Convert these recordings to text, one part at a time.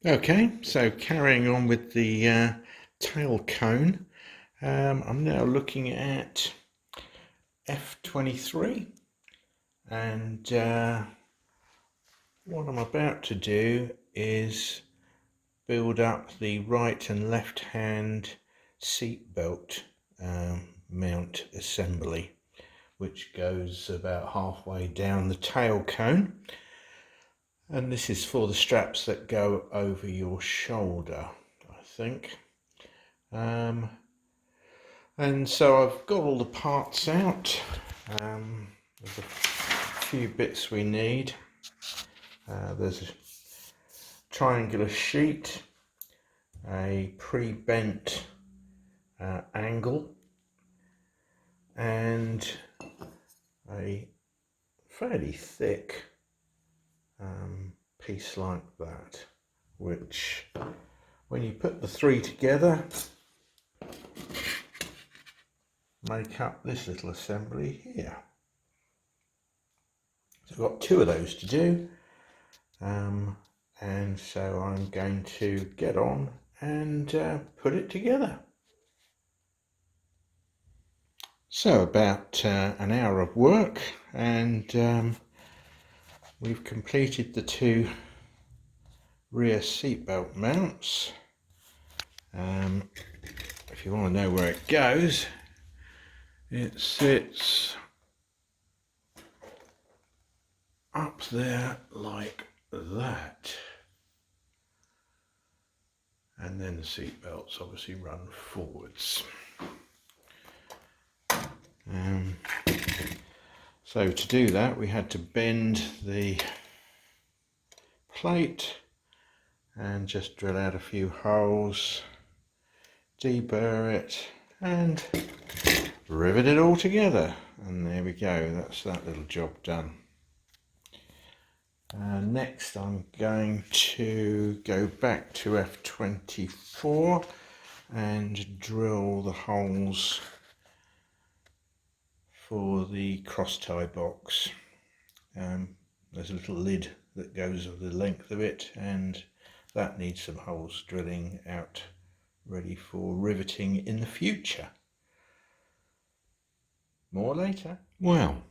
Okay, so carrying on with the tail cone, I'm now looking at F23, and what I'm about to do is build up the right and left hand seat belt mount assembly, which goes about halfway down the tail cone. And this is for the straps that go over your shoulder, I think. And so I've got all the parts out. There's a few bits we need. There's a triangular sheet, a pre-bent angle, and a fairly thick piece like that, which when you put the three together make up this little assembly here. So I've got two of those to do, and so I'm going to get on and put it together. So about an hour of work, and we've completed the two rear seatbelt mounts. If you want to know where it goes, it sits up there like that, and then the seat belts obviously run forwards. So to do that we had to bend the plate and just drill out a few holes, deburr it and rivet it all together, and there we go, that's that little job done. Next I'm going to go back to F24 and drill the holes for the cross tie box. There's a little lid that goes of the length of it, and that needs some holes drilling out, ready for riveting in the future. More later. Well,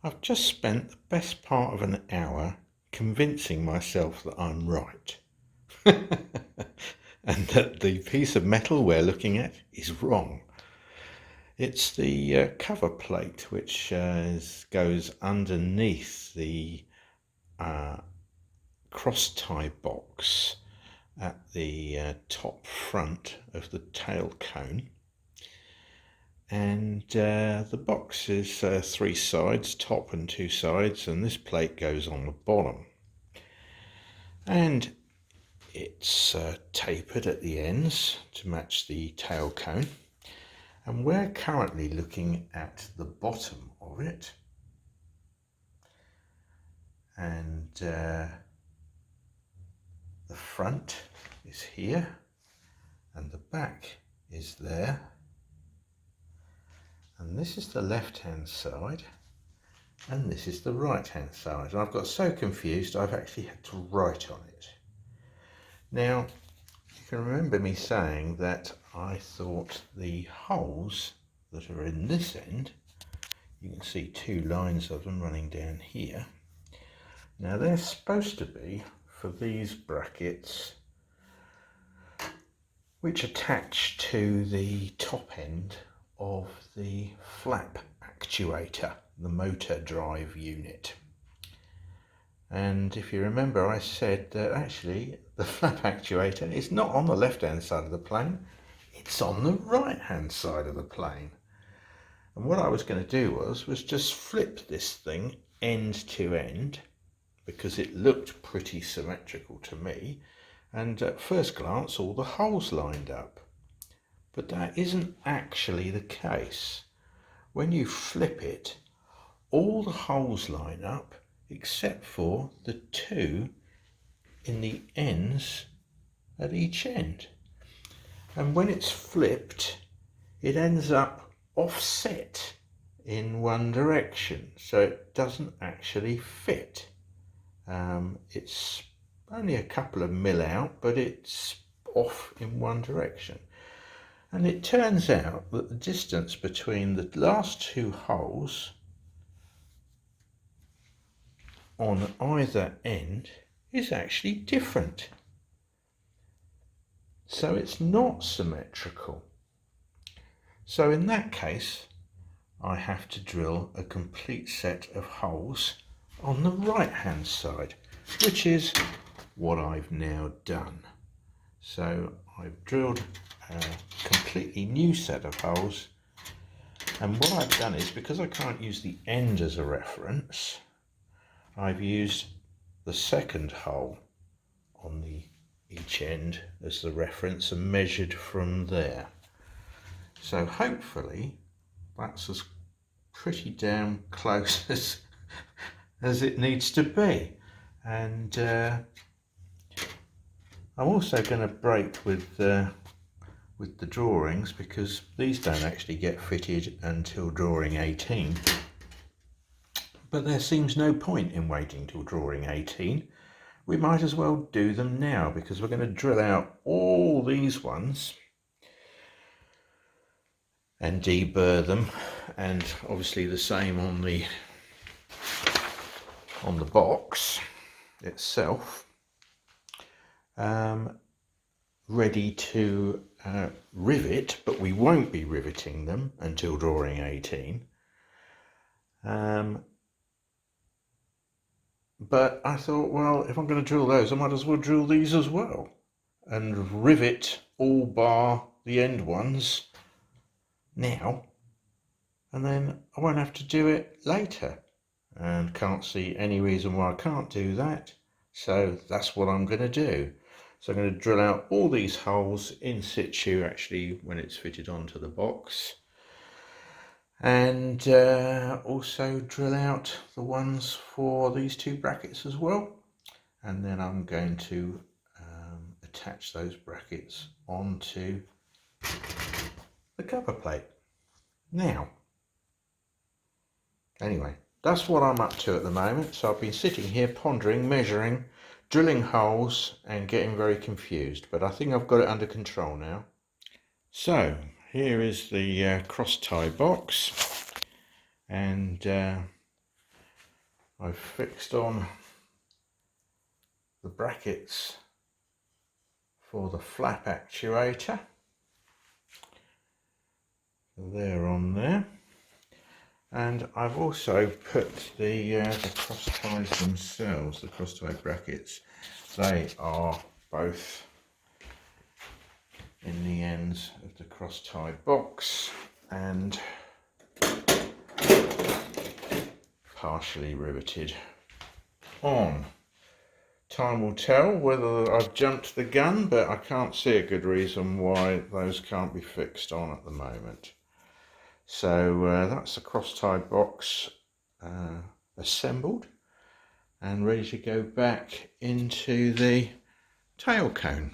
I've just spent the best part of an hour convincing myself that I'm right and that the piece of metal we're looking at is wrong. It's the cover plate which goes underneath the cross tie box at the top front of the tail cone. And the box is three sides, top and two sides, and this plate goes on the bottom. And it's tapered at the ends to match the tail cone. And we're currently looking at the bottom of it. And the front is here, and the back is there. And this is the left-hand side, and this is the right-hand side. And I've got so confused I've actually had to write on it. Now, you can remember me saying that I thought the holes that are in this end, you can see two lines of them running down here. Now they're supposed to be for these brackets which attach to the top end of the flap actuator, the motor drive unit. And if you remember, I said that actually the flap actuator is not on the left hand side of the plane, it's on the right hand side of the plane. And what I was going to do was just flip this thing end to end, because it looked pretty symmetrical to me, and at first glance all the holes lined up. But that isn't actually the case. When you flip it, all the holes line up except for the two in the ends at each end. And when it's flipped, it ends up offset in one direction, so it doesn't actually fit. It's only a couple of mil out, but it's off in one direction. And it turns out that the distance between the last two holes on either end is actually different. So it's not symmetrical. So in that case, I have to drill a complete set of holes on the right hand side, which is what I've now done. So I've drilled a completely new set of holes, and what I've done is, because I can't use the end as a reference, I've used the second hole on each end as the reference and measured from there. So hopefully that's as pretty damn close as it needs to be. And I'm also going to break with the drawings, because these don't actually get fitted until drawing 18. But there seems no point in waiting till drawing 18. We might as well do them now, because we're going to drill out all these ones and deburr them, and obviously the same on the box itself, ready to rivet, but we won't be riveting them until drawing 18. But I thought, well, if I'm going to drill those, I might as well drill these as well and rivet all bar the end ones now, and then I won't have to do it later, and can't see any reason why I can't do that. So that's what I'm going to do. So I'm going to drill out all these holes in situ, actually, when it's fitted onto the box, and also drill out the ones for these two brackets as well. And then I'm going to attach those brackets onto the cover plate. Now, anyway, that's what I'm up to at the moment. So I've been sitting here pondering, measuring, drilling holes and getting very confused, but I think I've got it under control now. So here is the cross tie box, and I've fixed on the brackets for the flap actuator. They're on there, and I've also put the cross ties themselves, the cross tie brackets. They are both in the ends of the cross tie box and partially riveted on. Time will tell whether I've jumped the gun, but I can't see a good reason why those can't be fixed on at the moment. So that's the cross tie box assembled and ready to go back into the tail cone.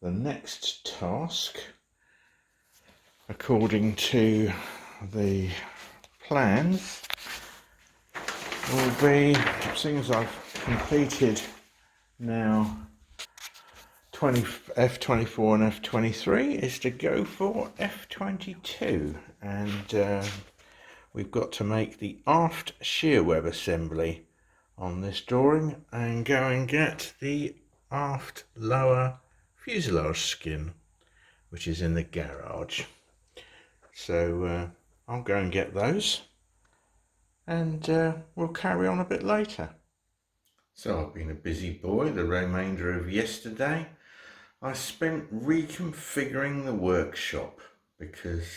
The next task, according to the plans, will be, seeing as I've completed now F24 and F23, is to go for F22, and we've got to make the aft shear web assembly on this drawing and go and get the aft lower fuselage skin, which is in the garage. So I'll go and get those, and we'll carry on a bit later. So I've been a busy boy the remainder of yesterday. I spent reconfiguring the workshop because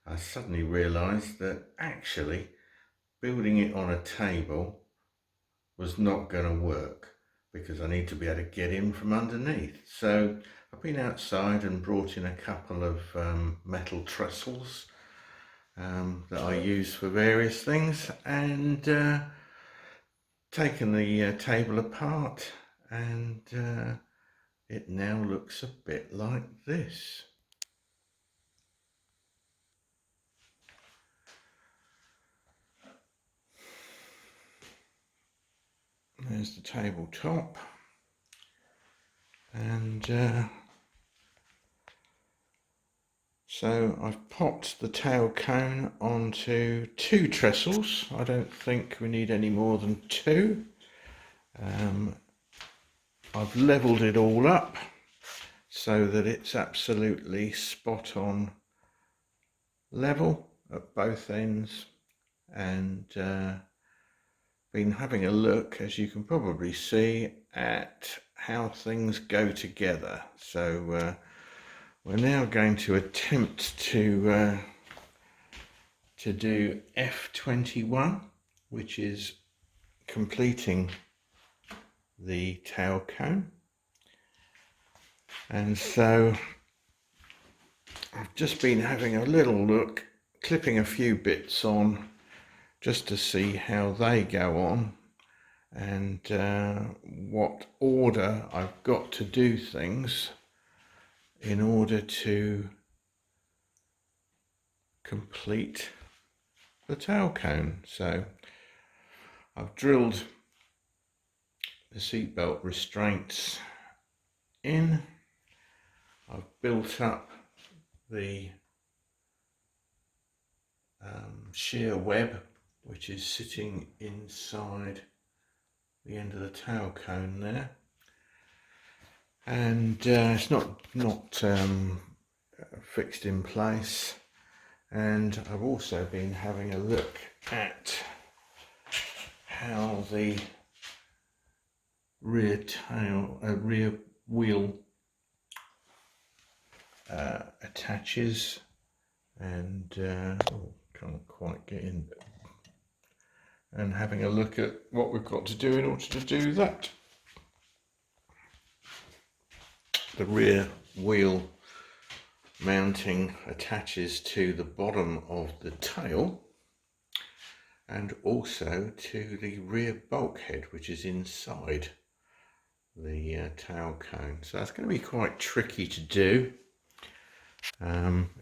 I suddenly realised that actually building it on a table was not going to work, because I need to be able to get in from underneath. So I've been outside and brought in a couple of metal trestles that I use for various things, and taken the table apart, and it now looks a bit like this. there's the tabletop, and so I've popped the tail cone onto 2 trestles. I don't think we need any more than 2. I've levelled it all up so that it's absolutely spot on level at both ends, and been having a look, as you can probably see, at how things go together. So we're now going to attempt to do F21, which is completing the tail cone. And so I've just been having a little look, clipping a few bits on just to see how they go on, and what order I've got to do things in order to complete the tail cone. So I've drilled the seatbelt restraints in, I've built up the shear web which is sitting inside the end of the tail cone there, and it's not fixed in place. And I've also been having a look at how the rear wheel attaches, and can't quite get in, and having a look at what we've got to do in order to do that. The rear wheel mounting attaches to the bottom of the tail and also to the rear bulkhead, which is inside the tail cone. So that's going to be quite tricky to do.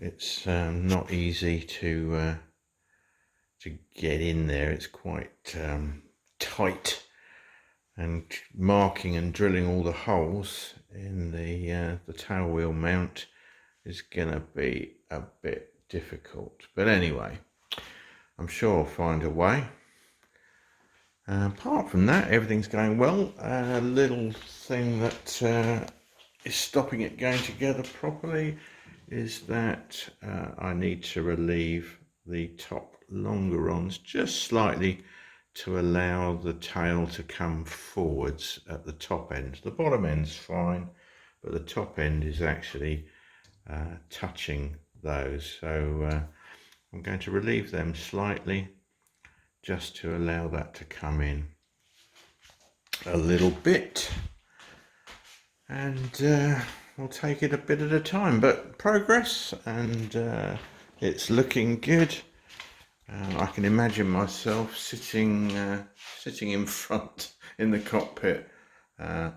It's not easy to get in there. It's quite tight, and marking and drilling all the holes in the tail wheel mount is going to be a bit difficult. But anyway, I'm sure I'll find a way. Apart from that, everything's going well. A little thing that is stopping it going together properly is that I need to relieve the top longerons just slightly to allow the tail to come forwards at the top end. The bottom end's fine, but the top end is actually touching those. So I'm going to relieve them slightly just to allow that to come in a little bit, and we'll take it a bit at a time, but progress, and it's looking good. I can imagine myself sitting in front in the cockpit,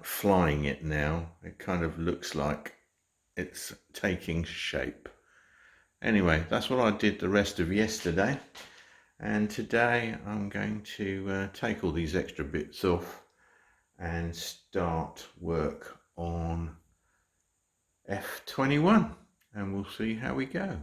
flying it now. It kind of looks like it's taking shape. Anyway, that's what I did the rest of yesterday, and today I'm going to take all these extra bits off and start work on F21, and we'll see how we go.